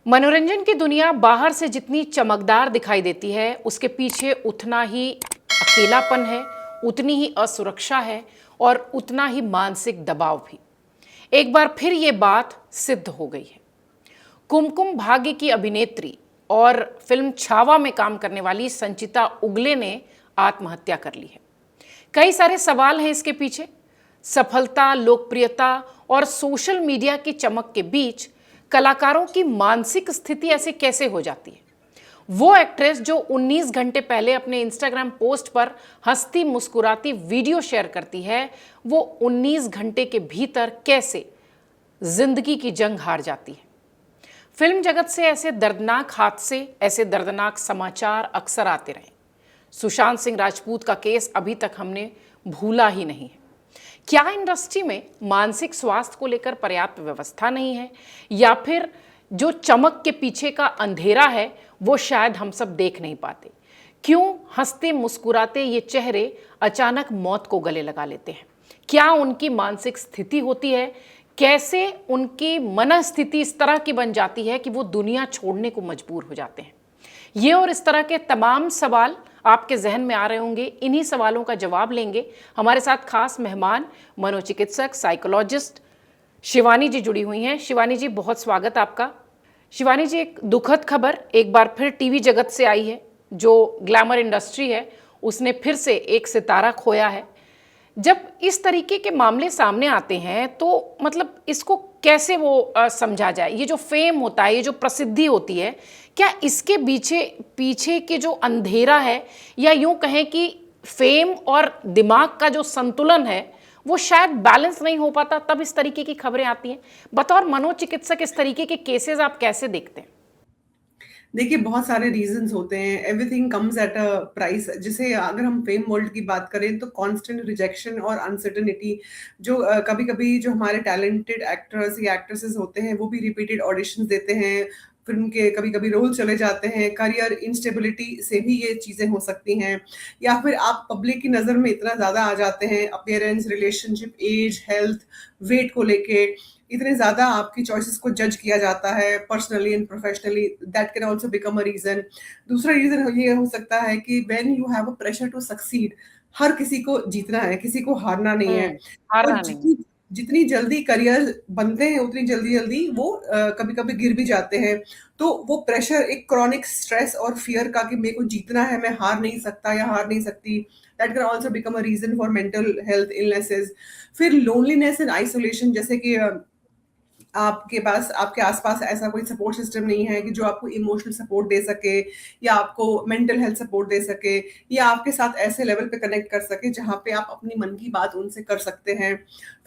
मनोरंजन की दुनिया बाहर से जितनी चमकदार दिखाई देती है, उसके पीछे उतना ही अकेलापन है, उतनी ही असुरक्षा है और उतना ही मानसिक दबाव भी। एक बार फिर ये बात सिद्ध हो गई है। कुमकुम भाग्य की अभिनेत्री और फिल्म छावा में काम करने वाली संचिता उगले ने आत्महत्या कर ली है। कई सारे सवाल हैं इसके पीछे। सफलता, लोकप्रियता और सोशल मीडिया की चमक के बीच कलाकारों की मानसिक स्थिति ऐसे कैसे हो जाती है? वो एक्ट्रेस जो 19 घंटे पहले अपने इंस्टाग्राम पोस्ट पर हंसती मुस्कुराती वीडियो शेयर करती है, वो 19 घंटे के भीतर कैसे जिंदगी की जंग हार जाती है? फिल्म जगत से ऐसे दर्दनाक हादसे, ऐसे दर्दनाक समाचार अक्सर आते रहे। सुशांत सिंह राजपूत का केस अभी तक हमने भूला ही नहीं है। क्या इंडस्ट्री में मानसिक स्वास्थ्य को लेकर पर्याप्त व्यवस्था नहीं है, या फिर जो चमक के पीछे का अंधेरा है वो शायद हम सब देख नहीं पाते? क्यों हंसते मुस्कुराते ये चेहरे अचानक मौत को गले लगा लेते हैं? क्या उनकी मानसिक स्थिति होती है? कैसे उनकी मनस्थिति इस तरह की बन जाती है कि वो दुनिया छोड़ने को मजबूर हो जाते हैं? ये और इस तरह के तमाम सवाल आपके जहन में आ रहे होंगे। इन्हीं सवालों का जवाब लेंगे हमारे साथ खास मेहमान, मनोचिकित्सक, साइकोलॉजिस्ट शिवानी जी जुड़ी हुई हैं। शिवानी जी, बहुत स्वागत आपका। शिवानी जी, एक दुखद खबर एक बार फिर टीवी जगत से आई है। जो ग्लैमर इंडस्ट्री है उसने फिर से एक सितारा खोया है। जब इस तरीके के मामले सामने आते हैं तो मतलब इसको कैसे वो समझा जाए? ये जो फेम होता है, ये जो प्रसिद्धि होती है, क्या इसके पीछे पीछे के जो अंधेरा है, या यूं कहें कि फेम और दिमाग का जो संतुलन है वो शायद बैलेंस नहीं हो पाता, तब इस तरीके की खबरें आती हैं? बतौर मनोचिकित्सक इस तरीके के केसेस आप कैसे देखते हैं? देखिए, बहुत सारे रीज़न्स होते हैं, everything comes at a price. जैसे अगर हम फेम वर्ल्ड की बात करें तो कांस्टेंट रिजेक्शन और अनसर्टेनिटी जो कभी-कभी जो हमारे टैलेंटेड एक्टर्स या एक्ट्रेसेस होते हैं, वो भी रिपीटेड ऑडिशंस देते हैं, फ़िल्म के कभी-कभी रोल चले जाते हैं, करियर इंस्टेबिलिटी से भी ये चीज़ें हो सकती हैं, या फिर आप पब्लिक की नज़र में इतना ज़्यादा आ जाते हैं, appearance, relationship, age, health, weight को लेके इतने ज़्यादा आपकी चॉइसेस को जज किया जाता है personally and professionally, that can also become a reason. दूसरा रीज़न ये हो सकता है कि when you have a pressure to succeed, हर किसी को जीतना है, किसी को हारना नहीं है। और हारना नहीं है। जितनी जितनी जल्दी करियर बनते हैं, उतनी जल्दी-जल्दी वो कभी-कभी गिर भी जाते हैं। तो वो प्रेशर एक क्रॉनिक स्ट्रेस और फ़ियर का कि मेरे को जीतना है, मैं हार नहीं सकता या हार नहीं सकती, that can also become a reason for mental health illnesses. फिर लोनलीनेस एंड आइसोलेशन, जैसे कि आपके पास आपके आस-पास ऐसा कोई सपोर्ट सिस्टम नहीं है कि जो आपको इमोशनल सपोर्ट दे सके या आपको मेंटल हेल्थ सपोर्ट दे सके या आपके साथ ऐसे लेवल पे कनेक्ट कर सके जहाँ पे आप अपनी मन की बात उनसे कर सकते हैं।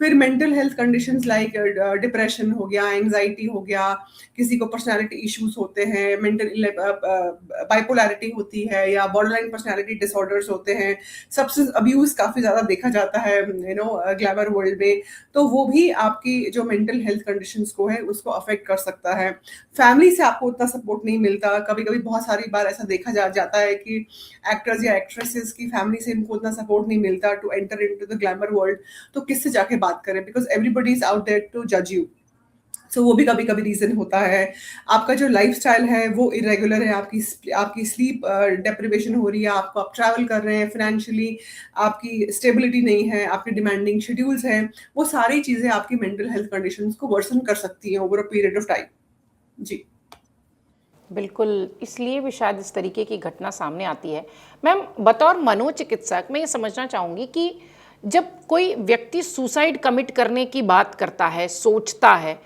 फिर mental health conditions like depression हो गया, एंग्ज़ायटी हो गया, किसी को पर्सनैलिटी इश्यूज़ होते हैं, बाइपोलैरिटी होती है या बॉर्डरलाइन पर्सनैलिटी डिसऑर्डर्स होते हैं। सब्सटेंस अब्यूज़ काफ़ी ज़्यादा देखा जाता है ग्लैमर वर्ल्ड में। तो वो भी आपकी जो मेंटल हेल्थ कंडीशंस को है उसको अफेक्ट कर सकता है। फैमिली से आपको उतना सपोर्ट नहीं मिलता। कभी-कभी बहुत सारी बार ऐसा देखा जाता है कि एक्टर्स या एक्ट्रेसेस की फैमिली से इनको उतना सपोर्ट नहीं मिलता to enter into the glamour world. तो किससे जाके बात करें, because everybody is out there to जज यू। सो वो भी कभी-कभी रीज़न होता है। आपका जो लाइफ़स्टाइल है वो इर्रेगुलर है, आपकी स्लीप डेप्रिवेशन हो रही है, आप ट्रैवल कर रहे हैं, फाइनेंशियली आपकी स्टेबिलिटी नहीं है, आपके डिमांडिंग शेड्यूल्स हैं, वो सारी चीज़ें आपकी मेंटल हेल्थ कंडीशंस को वर्सन कर सकती हैं over a period of time. जी। बिल्कुल, इसलिए भी शायद इस तरीके की घटना सामने आती है। मैम, बतौर मनोचिकित्सक मैं ये समझना चाहूँगी कि जब कोई व्यक्ति सुसाइड कमिट करने की बात करता है, सोचता है,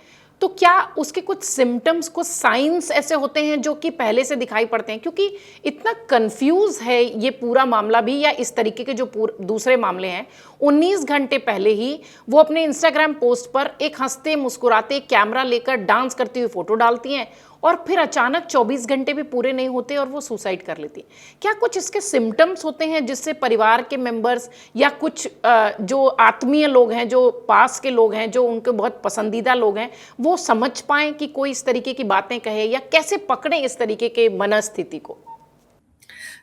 तो क्या उसके कुछ सिम्पटम्स, कुछ साइन्स ऐसे होते हैं जो कि पहले से दिखाई पड़ते हैं? क्योंकि इतना कन्फ्यूज़ है ये पूरा मामला भी, या इस तरीके के जो दूसरे मामले हैं। 19 घंटे पहले ही वो अपने इंस्टाग्राम पोस्ट पर एक हँसते मुस्कुराते कैमरा लेकर डांस करती हुई फ़ोटो डालती हैं, और फिर अचानक 24 घंटे भी पूरे नहीं होते और वो सुसाइड कर लेती हैं। क्या कुछ इसके सिम्पटम्स होते हैं जिससे परिवार के मेंबर्स या कुछ जो आत्मीय लोग हैं, जो पास के लोग हैं, जो उनके बहुत पसंदीदा लोग हैं, वो समझ पाएँ कि कोई इस तरीके की बातें कहे, या कैसे पकड़ें इस तरीके के मनस्थिति को?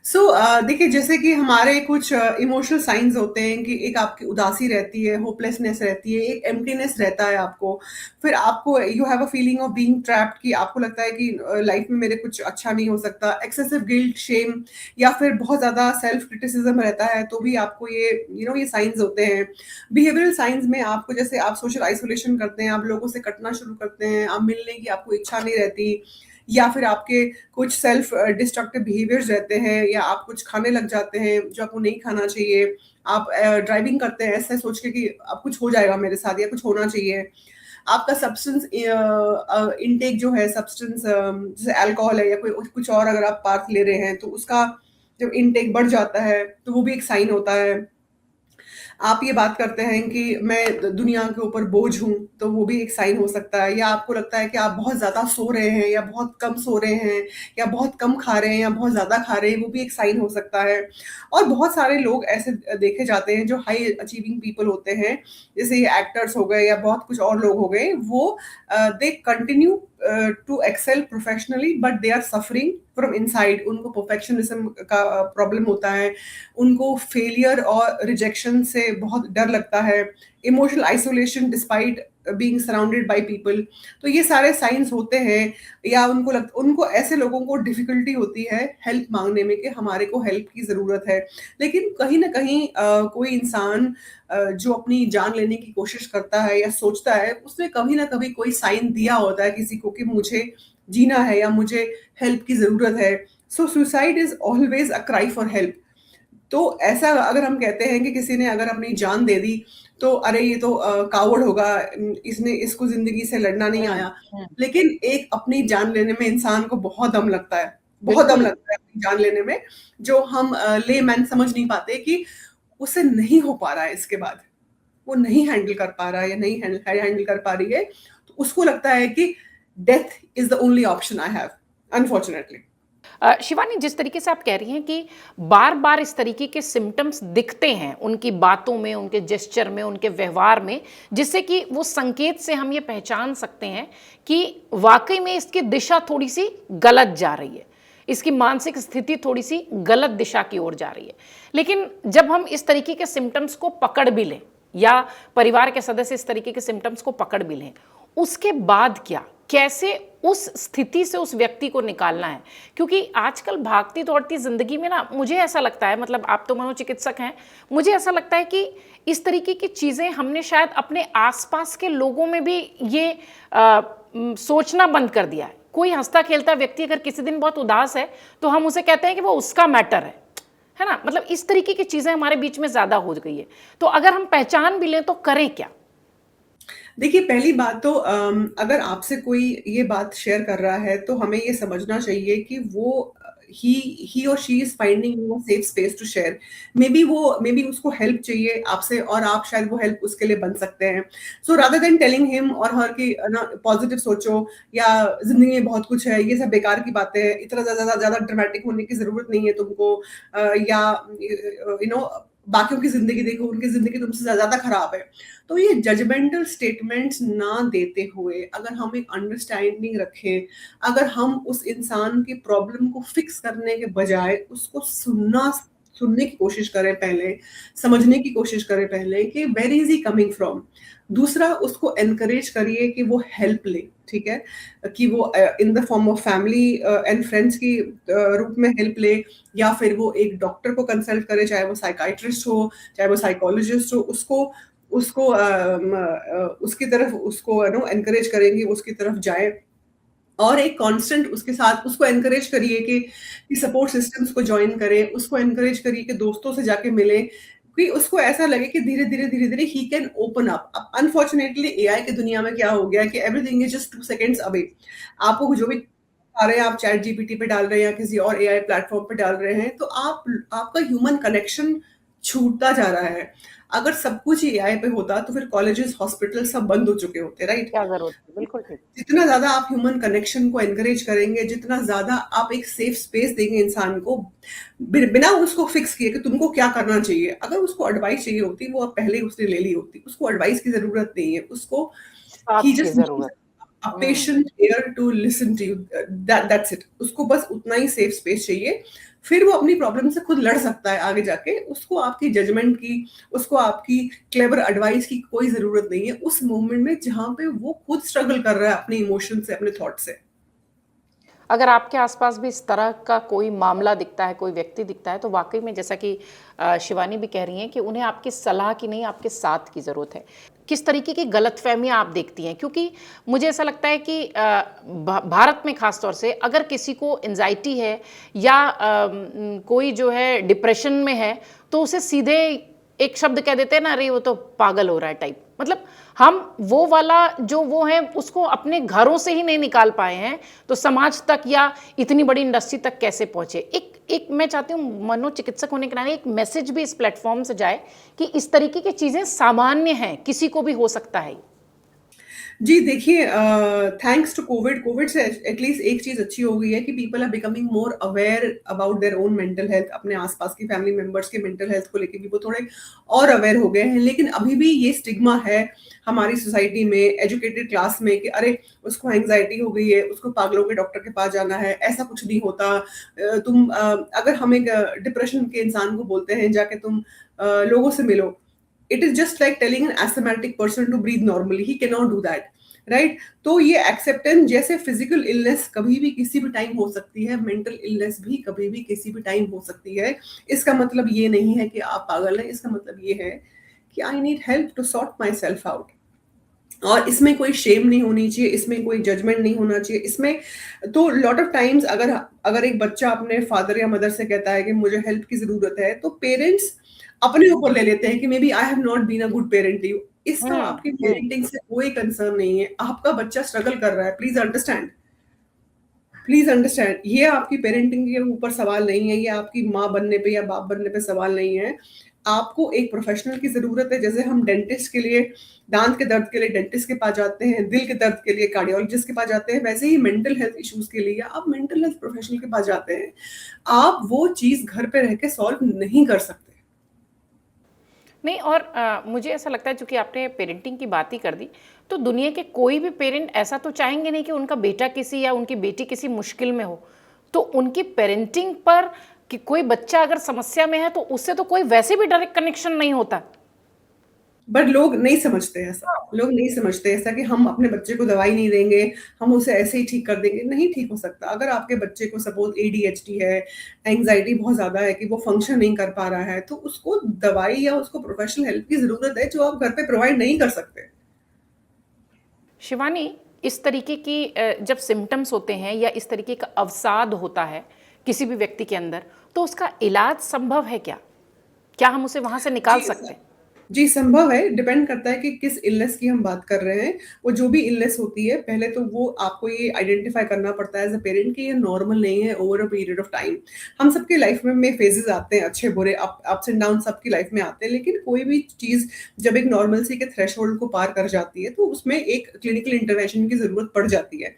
देखिए, जैसे कि हमारे कुछ इमोशनल साइन्स होते हैं कि एक आपकी उदासी रहती है, होपलेसनेस रहती है, एक एम्प्टीनेस रहता है आपको। फिर आपको you have a feeling of being trapped, कि आपको लगता है कि लाइफ में मेरे कुछ अच्छा नहीं हो सकता। एक्सेसिव गिल्ट, शेम, या फिर बहुत ज़्यादा सेल्फ क्रिटिसिज्म रहता है, तो भी आपको ये ये साइन्स होते हैं। बिहेवियरल साइन्स में आपको, जैसे आप सोशल आइसोलेशन करते हैं, आप लोगों से कटना शुरू करते हैं, आप मिलने की आपको इच्छा नहीं रहती, या फिर आपके कुछ सेल्फ डिस्ट्रक्टिव बिहेवियर्स रहते हैं, या आप कुछ खाने लग जाते हैं जो आपको नहीं खाना चाहिए। आप ड्राइविंग करते हैं ऐसे सोच के कि अब कुछ हो जाएगा मेरे साथ, या कुछ होना चाहिए। आपका सब्सटेंस इनटेक जो है, सब्सटेंस जैसे अल्कोहल है या कोई कुछ और, अगर आप पार्थ ले रहे हैं तो उसका जब इनटेक बढ़ जाता है तो वो भी एक साइन होता है। आप ये बात करते हैं कि मैं दुनिया के ऊपर बोझ हूँ, तो वो भी एक साइन हो सकता है। या आपको लगता है कि आप बहुत ज़्यादा सो रहे हैं, या बहुत कम सो रहे हैं, या बहुत कम खा रहे हैं, या बहुत ज़्यादा खा रहे हैं, वो भी एक साइन हो सकता है। और बहुत सारे लोग ऐसे देखे जाते हैं जो हाई अचीविंग पीपल होते हैं, जैसे ये एक्टर्स हो गए या बहुत कुछ और लोग हो गए, वो they continue to excel professionally, but they are suffering from inside. उनको परफेक्शनिज्म का प्रॉब्लम होता है, उनको फेलियर और रिजेक्शन से बहुत डर लगता है, emotional isolation despite being surrounded by people. तो ये सारे साइंस होते हैं। या उनको ऐसे लोगों को डिफिकल्टी होती है हेल्प मांगने में, कि हमारे को हेल्प की ज़रूरत है। लेकिन कहीं न कहीं कोई इंसान जो अपनी जान लेने की कोशिश करता है या सोचता है, उसने कभी न कभी कोई साइन दिया होता है किसी को कि मुझे जीना है या मुझे हेल्प की ज़रूरत है। सो suicide is always a cry for help. तो ऐसा अगर हम कहते हैं कि किसी ने अगर अपनी जान दे दी, तो अरे ये तो कावड़ होगा, इसने इसको ज़िंदगी से लड़ना नहीं हम्म। आया। हम्म। लेकिन एक अपनी जान लेने में इंसान को बहुत दम लगता है, बहुत दम बिल्कुल। लगता है अपनी जान लेने में, जो हम लेमैन समझ नहीं पाते कि उसे नहीं हो पा रहा है इसके बाद। वो नहीं हैंडल कर पा रहा है या नहीं हैंडल कर पा रही है, तो उसको लगता है कि death is the only option I have, unfortunately. Shivani, जिस तरीके से आप कह रही हैं कि बार बार इस तरीके के सिम्टम्स दिखते हैं उनकी बातों में, उनके जेस्चर में, उनके व्यवहार में, जिससे कि वो संकेत से हम ये पहचान सकते हैं कि वाकई में इसकी दिशा थोड़ी सी गलत जा रही है, इसकी मानसिक स्थिति थोड़ी सी गलत दिशा की ओर जा रही है। लेकिन जब हम इस तरीके के सिम्टम्स को पकड़ भी लें, या परिवार के सदस्य इस तरीके के सिम्टम्स को पकड़ भी लें, उसके बाद क्या, कैसे उस स्थिति से उस व्यक्ति को निकालना है? क्योंकि आजकल भागती दौड़ती जिंदगी में ना, मुझे ऐसा लगता है, मतलब आप तो मनोचिकित्सक हैं, मुझे ऐसा लगता है कि इस तरीके की चीजें हमने शायद अपने आसपास के लोगों में भी ये सोचना बंद कर दिया है। कोई हंसता खेलता व्यक्ति अगर किसी दिन बहुत उदास है, तो हम उसे कहते हैं कि वो उसका मैटर है ना? मतलब इस तरीके की चीजें हमारे बीच में ज्यादा हो गई है। तो अगर हम पहचान भी लें तो करें क्या? देखिए, पहली बात तो अगर आपसे कोई ये बात शेयर कर रहा है, तो हमें ये समझना चाहिए कि वो ही और she is finding you a safe space to share. Maybe उसको हेल्प चाहिए आपसे, और आप शायद वो हेल्प उसके लिए बन सकते हैं। So rather than telling him और हर कि ना पॉजिटिव सोचो, या ज़िंदगी में बहुत कुछ है, ये सब बेकार की बातें हैं, इतना ज़्यादा ड्रामेटिक होने की ज़रूरत नहीं है तुमको, या बाकियों की ज़िंदगी देखो, उनकी ज़िंदगी तुमसे ज़्यादा खराब है। तो ये जजमेंटल स्टेटमेंट्स ना देते हुए, अगर हम एक अंडरस्टैंडिंग रखें, अगर हम उस इंसान की प्रॉब्लम को फिक्स करने के बजाय उसको सुनने की कोशिश करें पहले, समझने की कोशिश करें पहले कि where is he coming from. दूसरा, उसको एनकरेज करिए कि वो हेल्प ले, ठीक है? कि वो in the form of family and friends की रूप में हेल्प ले, या फिर वो एक डॉक्टर को कंसल्ट करे, चाहे वो साइकियाट्रिस्ट हो, चाहे वो साइकोलॉजिस्ट हो, उसको उसको उसकी तरफ उसको एनकरेज करेंगे, उसकी तरफ जाए। और एक कांस्टेंट उसके साथ उसको एनकरेज करिए कि सपोर्ट सिस्टम्स को जॉइन करें, उसको एनकरेज करिए कि दोस्तों से जाके मिले, कि उसको ऐसा लगे कि धीरे-धीरे ही कैन ओपन अप। अब अनफॉर्चुनेटली एआई की दुनिया में क्या हो गया है कि everything is just 2 seconds away. आपको जो भी आ रहे हैं, आप चैट जीपीटी पे डाल रहे हैं या किसी और एआई प्लेटफॉर्म पे डाल रहे हैं, तो आपका ह्यूमन कनेक्शन छूटता जा रहा है। अगर सब कुछ ही एआई पे होता, तो फिर कॉलेजेस, हॉस्पिटल सब बंद हो चुके होते, राइट? क्या जरूरत है? बिल्कुल ठीक। जितना ज़्यादा आप ह्यूमन कनेक्शन को एनकरेज करेंगे, जितना ज़्यादा आप एक सेफ स्पेस देंगे इंसान को, बिना उसको फिक्स किए कि तुमको क्या करना चाहिए। अगर उसको एडवाइस चाहिए होती, वो पहले ही उसने ले ली होती। उसको एडवाइस की ज़रूरत नहीं है, उसको ही साथ की जस्ट नीड्स जरूरत। A patient ear to listen to you, that's it. उसको बस उतना ही सेफ स्पेस चाहिए। फिर वो अपनी प्रॉब्लम से खुद लड़ सकता है आगे जाके। उसको आपकी जजमेंट की, उसको आपकी क्लेवर एडवाइस की कोई ज़रूरत नहीं है उस मोमेंट में जहाँ पे वो खुद स्ट्रगल कर रहा है अपने इमोशन से, अपने थॉट से। अगर आपके आसपास भी इस तरह का कोई मामला दिखता है, कोई व्यक्ति दिखता है, तो वाक़ई में जैसा कि शिवानी भी कह रही हैं कि उन्हें आपकी सलाह की नहीं, आपके साथ की ज़रूरत है। किस तरीके की गलतफ़हमियाँ आप देखती हैं? क्योंकि मुझे ऐसा लगता है कि भारत में ख़ास तौर से अगर किसी को एंग्ज़ायटी है या कोई जो है डिप्रेशन में है, तो उसे सीधे एक शब्द कह देते हैं ना, अरे वो तो पागल हो रहा है टाइप। मतलब हम वो वाला जो वो है उसको अपने घरों से ही नहीं निकाल पाए हैं, तो समाज तक या इतनी बड़ी इंडस्ट्री तक कैसे पहुंचे? एक एक मैं चाहती हूँ मनोचिकित्सक होने के नाते एक मैसेज भी इस प्लेटफॉर्म से जाए कि इस तरीके की चीजें सामान्य हैं, किसी को भी हो सकता है। जी देखिए, थैंक्स टू कोविड, कोविड से एटलीस्ट एक चीज़ अच्छी हो गई है कि people are becoming more aware about their own mental health. अपने आसपास की फैमिली मेंबर्स के मेंटल हेल्थ को लेके भी वो थोड़े और अवेयर हो गए हैं। लेकिन अभी भी ये स्टिग्मा है हमारी सोसाइटी में, एजुकेटेड क्लास में, कि अरे उसको एंग्जायटी हो गई है, उसको पागलों के डॉक्टर के पास जाना है, ऐसा कुछ नहीं होता। अगर हम एक डिप्रेशन के इंसान को बोलते हैं जाके तुम लोगों से मिलो, it is just like telling an asthmatic person to breathe normally, he can not do that, right? तो ये एक्सेप्टेंस, जैसे फिजिकल इलनेस कभी भी किसी भी टाइम हो सकती है, मेंटल इलनेस भी कभी भी किसी भी टाइम हो सकती है। इसका मतलब ये नहीं है कि आप पागल हैं, इसका मतलब ये है कि I need help to sort myself out. और इसमें कोई शेम नहीं होनी चाहिए, इसमें कोई जजमेंट नहीं होना चाहिए। इसमें तो लॉट ऑफ टाइम्स अगर अगर एक बच्चा अपने फादर या मदर से कहता है कि मुझे हेल्प की ज़रूरत है, तो पेरेंट्स अपने ऊपर ले लेते हैं कि maybe I have not been a good parent to you. इसका हम्म। आपकी पेरेंटिंग से कोई कंसर्न नहीं है। आपका बच्चा स्ट्रगल कर रहा है, प्लीज़ अंडरस्टैंड। प्लीज़ अंडरस्टैंड, ये आपकी पेरेंटिंग के ऊपर सवाल नहीं है, ये आपकी माँ बनने पे या बाप बनने पे सवाल नहीं है। आपको एक प्रोफ़ेशनल की ज़रूरत है, जैसे हम डेंटिस्ट के लिए, दाँत के दर्द के लिए डेंटिस्ट के पास जाते हैं, दिल के दर्द के लिए कार्डियोलॉजिस्ट के पास जाते हैं, वैसे ही मेंटल हेल्थ इश्यूज़ के लिए आप मेंटल हेल्थ प्रोफ़ेशनल के पास जाते हैं। आप वो चीज़ घर पे रह के सॉल्व नहीं कर सकते। नहीं, और मुझे ऐसा लगता है चूंकि आपने पेरेंटिंग की बात ही कर दी, तो दुनिया के कोई भी पेरेंट ऐसा तो चाहेंगे नहीं कि उनका बेटा किसी या उनकी बेटी किसी मुश्किल में हो। तो उनकी पेरेंटिंग पर कि कोई बच्चा अगर समस्या में है तो उससे तो कोई वैसे भी डायरेक्ट कनेक्शन नहीं होता। बट लोग नहीं समझते ऐसा। लोग नहीं समझते ऐसा कि हम अपने बच्चे को दवाई नहीं देंगे, हम उसे ऐसे ही ठीक कर देंगे, नहीं ठीक हो सकता। अगर आपके बच्चे को सपोज़ एडीएचडी है, एंग्ज़ायटी बहुत ज़्यादा है कि वो फ़ंक्शन नहीं कर पा रहा है, तो उसको दवाई या उसको प्रोफ़ेशनल हेल्प की ज़रूरत है, जो आप घर पे प्रोवाइड नहीं कर सकते। शिवानी, इस तरीके की जब सिम्टम्स होते हैं या इस तरीके का अवसाद होता है किसी भी व्यक्ति के अंदर, तो उसका इलाज संभव है क्या? क्या हम उसे वहां से निकाल जी, सकते हैं? जी, संभव है, डिपेंड करता है कि किस इलनेस की हम बात कर रहे हैं। वो जो भी इलनेस होती है, पहले तो वो आपको ये आइडेंटिफ़ाई करना पड़ता है एज़ अ पेरेंट कि ये नॉर्मल नहीं है over a period of time. हम सबकी लाइफ़ में फेजेज़ आते हैं, अच्छे-बुरे, अप्स एंड डाउन सबकी लाइफ़ में आते हैं, लेकिन कोई भी चीज़ जब एक नॉर्मल्सी के थ्रेशोल्ड को पार कर जाती है, तो उसमें एक क्लिनिकल इंटरवेंशन की ज़रूरत पड़ जाती है।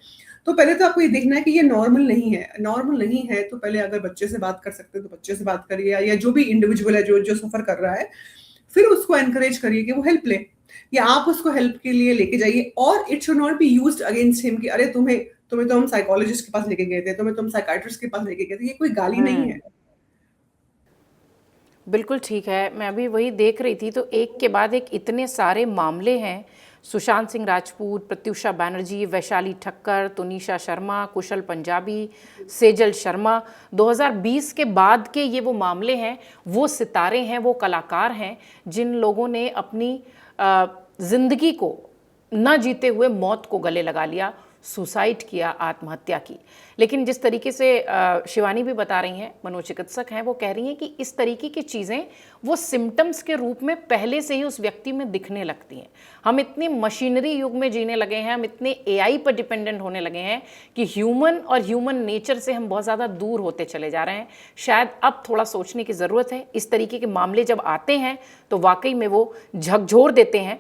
तो पहले तो आपको ये देखना है कि ये नॉर्मल नहीं है। नॉर्मल नहीं है, तो पहले अगर बच्चे से बात कर सकते हैं, तो बच्चे से बात करिए, या जो भी इंडिविजुअल है, जो जो सफ़र कर रहा है, फिर उसको एनकरेज करिए कि वो हेल्प ले, या आप उसको हेल्प के लिए लेके जाइए। और it should not be used against him कि अरे तुम्हें तुम्हें तो हम साइकोलॉजिस्ट के पास लेके गए थे, तुम्हें तो हम साइकियाट्रिस्ट के पास लेके गए थे। ये कोई गाली नहीं है। हम्म। बिल्कुल ठीक है। मैं अभी वही देख रही थी, तो एक के बाद एक इतने सारे मामले हैं। सुशांत सिंह राजपूत, प्रत्युषा बैनर्जी, वैशाली ठक्कर, तुनिशा शर्मा, कुशल पंजाबी, सेजल शर्मा। 2020 के बाद के ये वो मामले हैं, वो सितारे हैं, वो कलाकार हैं जिन लोगों ने अपनी ज़िंदगी को न जीते हुए मौत को गले लगा लिया, सुसाइड किया, आत्महत्या की। लेकिन जिस तरीके से शिवानी भी बता रही हैं, मनोचिकित्सक हैं, वो कह रही हैं कि इस तरीके की चीज़ें वो सिम्टम्स के रूप में पहले से ही उस व्यक्ति में दिखने लगती हैं। हम इतनी मशीनरी युग में जीने लगे हैं, हम इतने एआई पर डिपेंडेंट होने लगे हैं कि ह्यूमन और ह्यूमन नेचर से हम बहुत ज़्यादा दूर होते चले जा रहे हैं। शायद अब थोड़ा सोचने की ज़रूरत है। इस तरीके के मामले जब आते हैं तो वाकई में वो झकझोर देते हैं,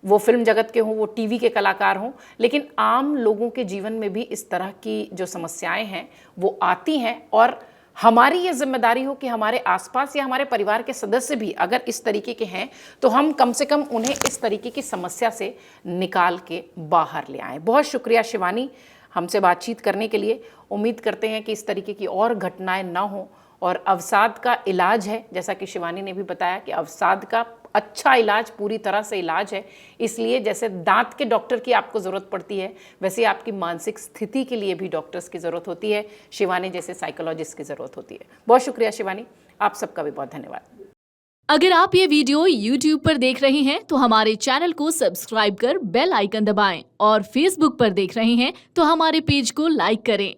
वो फिल्म जगत के हों, वो टीवी के कलाकार हों, लेकिन आम लोगों के जीवन में भी इस तरह की जो समस्याएं हैं वो आती हैं और हमारी ये जिम्मेदारी हो कि हमारे आसपास या हमारे परिवार के सदस्य भी अगर इस तरीके के हैं तो हम कम से कम उन्हें इस तरीके की समस्या से निकाल के बाहर ले आएं। बहुत शुक्रिया शिवानी हमसे बातचीत करने के लिए। उम्मीद करते हैं कि इस तरीके की और घटनाएं ना हो। और अवसाद का इलाज है, जैसा कि शिवानी ने भी बताया कि अवसाद का अच्छा इलाज पूरी तरह से इलाज है। इसलिए जैसे दांत के डॉक्टर की आपको ज़रूरत पड़ती है, वैसे आपकी मानसिक स्थिति के लिए भी डॉक्टर्स की ज़रूरत होती है, शिवानी जैसे साइकोलॉजिस्ट की ज़रूरत होती है। बहुत शुक्रिया शिवानी, आप सबका भी बहुत धन्यवाद। अगर आप ये वीडियो YouTube पर देख रहे हैं तो हमारे चैनल को सब्सक्राइब कर बेल आइकन दबाएं और Facebook पर देख रहे हैं तो हमारे पेज को लाइक करें।